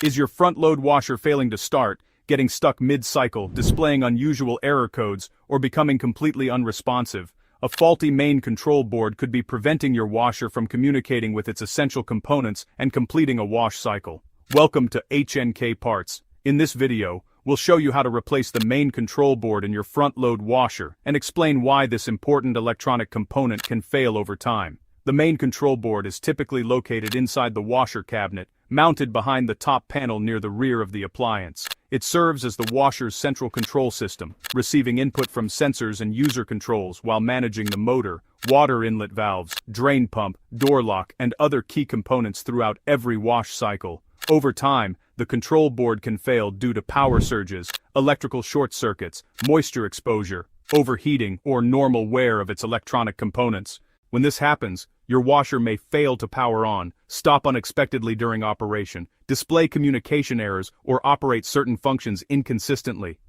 Is your front-load washer failing to start, getting stuck mid-cycle, displaying unusual error codes, or becoming completely unresponsive? A faulty main control board could be preventing your washer from communicating with its essential components and completing a wash cycle. Welcome to HnKParts. In this video, we'll show you how to replace the main control board in your front-load washer and explain why this important electronic component can fail over time. The main control board is typically located inside the washer cabinet, mounted behind the top panel near the rear of the appliance. It serves as the washer's central control system, receiving input from sensors and user controls while managing the motor, water inlet valves, drain pump, door lock, and other key components throughout every wash cycle. Over time, the control board can fail due to power surges, electrical short circuits, moisture exposure, overheating, or normal wear of its electronic components. When this happens, your washer may fail to power on, stop unexpectedly during operation, display communication errors, or operate certain functions inconsistently.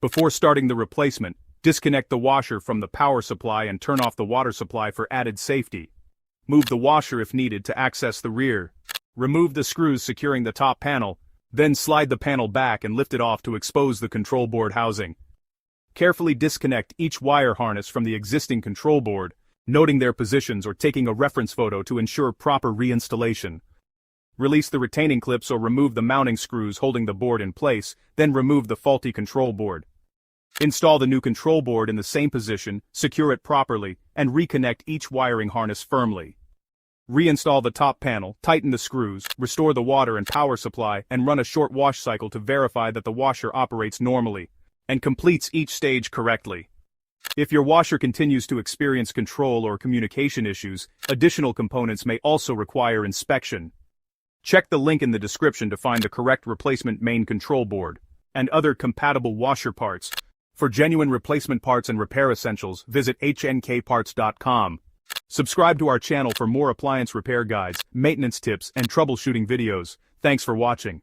Before starting the replacement, disconnect the washer from the power supply and turn off the water supply for added safety. Move the washer if needed to access the rear. Remove the screws securing the top panel, then slide the panel back and lift it off to expose the control board housing. Carefully disconnect each wire harness from the existing control board, noting their positions or taking a reference photo to ensure proper reinstallation. Release the retaining clips or remove the mounting screws holding the board in place, then remove the faulty control board. Install the new control board in the same position, secure it properly, and reconnect each wiring harness firmly. Reinstall the top panel, tighten the screws, restore the water and power supply, and run a short wash cycle to verify that the washer operates normally and completes each stage correctly. If your washer continues to experience control or communication issues, additional components may also require inspection. Check the link in the description to find the correct replacement main control board and other compatible washer parts. For genuine replacement parts and repair essentials, visit HnKParts.com. Subscribe to our channel for more appliance repair guides, maintenance tips, and troubleshooting videos. Thanks for watching.